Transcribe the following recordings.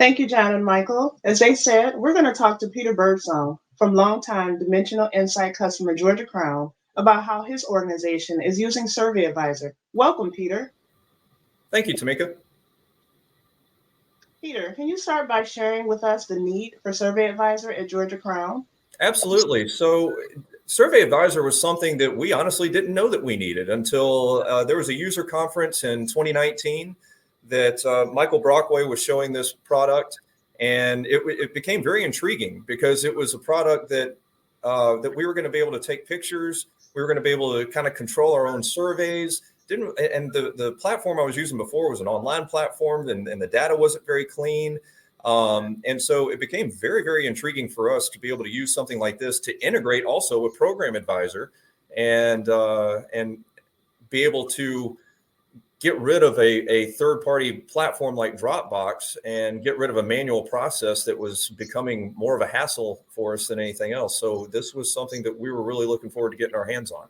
Thank you, John and Michael. As they said, we're going to talk to Peter Birdsong from longtime Dimensional Insight customer Georgia Crown about how his organization is using Survey Advisor. Welcome, Peter. Thank you, Tamika. Peter, can you start by sharing with us the need for Survey Advisor at Georgia Crown? Absolutely. So Survey Advisor was something that we honestly didn't know that we needed until there was a user conference in 2019 that Michael Brockway was showing this product. And it became very intriguing because it was a product that we were going to be able to take pictures. We were going to be able to kind of control our own surveys. The platform I was using before was an online platform, and the data wasn't very clean. And so it became very, very intriguing for us to be able to use something like this to integrate also with Program Advisor and be able to get rid of a third-party platform like Dropbox and get rid of a manual process that was becoming more of a hassle for us than anything else. So this was something that we were really looking forward to getting our hands on.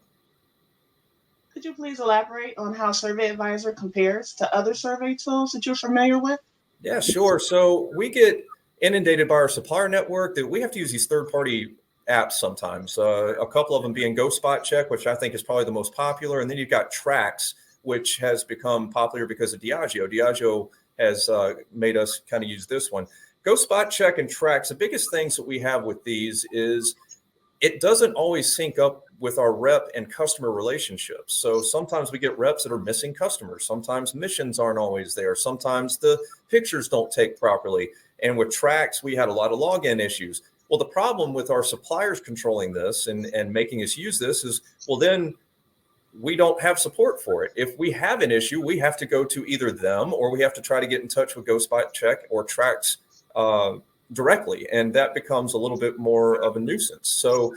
Could you please elaborate on how Survey Advisor compares to other survey tools that you're familiar with? Yeah, sure. So we get inundated by our supplier network that we have to use these third-party apps sometimes. A couple of them being GoSpotCheck, which I think is probably the most popular. And then you've got Trax, which has become popular because of Diageo. Diageo has made us kind of use this one. GoSpotCheck and Trax, the biggest things that we have with these is it doesn't always sync up with our rep and customer relationships. So sometimes we get reps that are missing customers. Sometimes missions aren't always there. Sometimes the pictures don't take properly. And with Trax, we had a lot of login issues. Well, the problem with our suppliers controlling this and making us use this is, well, then we don't have support for it. If we have an issue, we have to go to either them or we have to try to get in touch with GoSpotCheck or Trax directly. And that becomes a little bit more of a nuisance. So,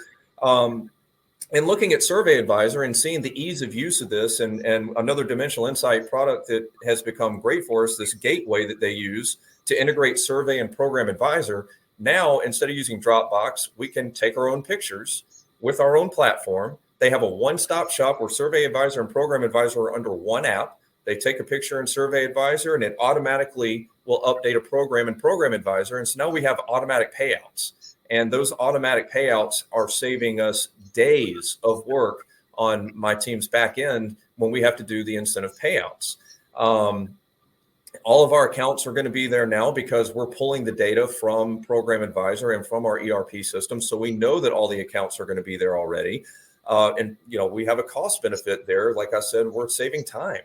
and looking at Survey Advisor and seeing the ease of use of this and another Dimensional Insight product that has become great for us, this gateway that they use to integrate Survey and Program Advisor. Now, instead of using Dropbox, we can take our own pictures with our own platform. They have a one-stop shop where Survey Advisor and Program Advisor are under one app. They take a picture in Survey Advisor and it automatically will update a program in Program Advisor. And so now we have automatic payouts. And those automatic payouts are saving us days of work on my team's back end when we have to do the incentive payouts. All of our accounts are going to be there now because we're pulling the data from Program Advisor and from our ERP system. So we know that all the accounts are going to be there already. And, you know, we have a cost benefit there. Like I said, we're saving time.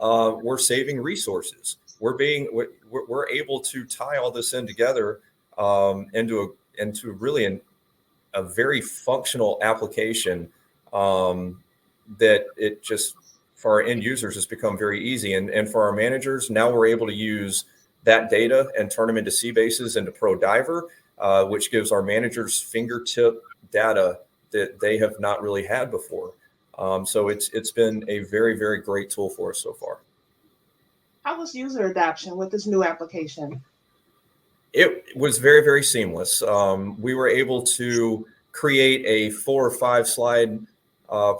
We're saving resources. We're able to tie all this in together into really a very functional application that it just, for our end users, has become very easy. And for our managers, now we're able to use that data and turn them into C-bases into Pro Diver, which gives our managers fingertip data that they have not really had before. So it's been a very, very great tool for us so far. How was user adoption with this new application? It was very, very seamless. We were able to create a 4 or 5 slide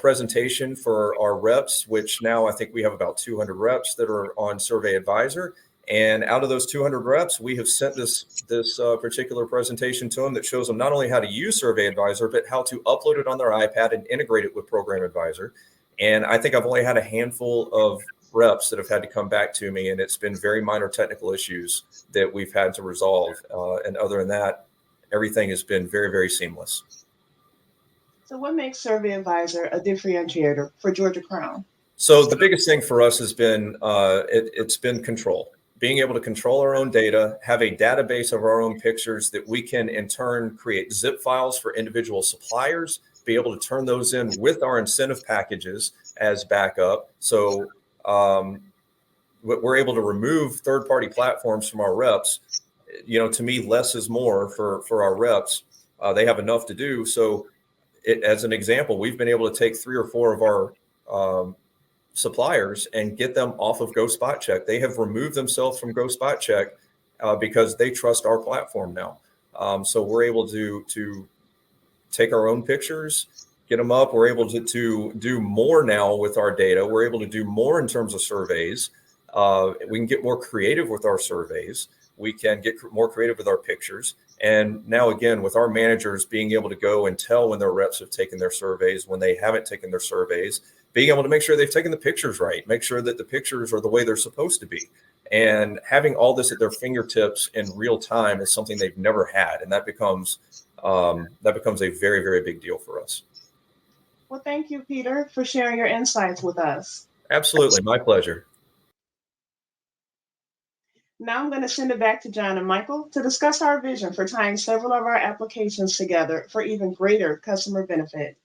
presentation for our reps, which now I think we have about 200 reps that are on Survey Advisor. And out of those 200 reps, we have sent this particular presentation to them that shows them not only how to use Survey Advisor, but how to upload it on their iPad and integrate it with Program Advisor. And I think I've only had a handful of reps that have had to come back to me, and it's been very minor technical issues that we've had to resolve. And other than that, everything has been very, very seamless. So what makes Survey Advisor a differentiator for Georgia Crown? So the biggest thing for us has been it's been control. Being able to control our own data, have a database of our own pictures that we can in turn create zip files for individual suppliers, be able to turn those in with our incentive packages as backup. So we're able to remove third-party platforms from our reps. You know, to me, less is more for our reps. They have enough to do. So as an example, we've been able to take 3 or 4 of our suppliers and get them off of GoSpotCheck. They have removed themselves from GoSpotCheck because they trust our platform now. So we're able to take our own pictures, get them up. We're able to do more now with our data. We're able to do more in terms of surveys. We can get more creative with our surveys. We can get more creative with our pictures. And now, again, with our managers being able to go and tell when their reps have taken their surveys, when they haven't taken their surveys, being able to make sure they've taken the pictures right, make sure that the pictures are the way they're supposed to be. And having all this at their fingertips in real time is something they've never had. And that becomes a very, very big deal for us. Well, thank you, Peter, for sharing your insights with us. Absolutely. My pleasure. Now I'm going to send it back to John and Michael to discuss our vision for tying several of our applications together for even greater customer benefit.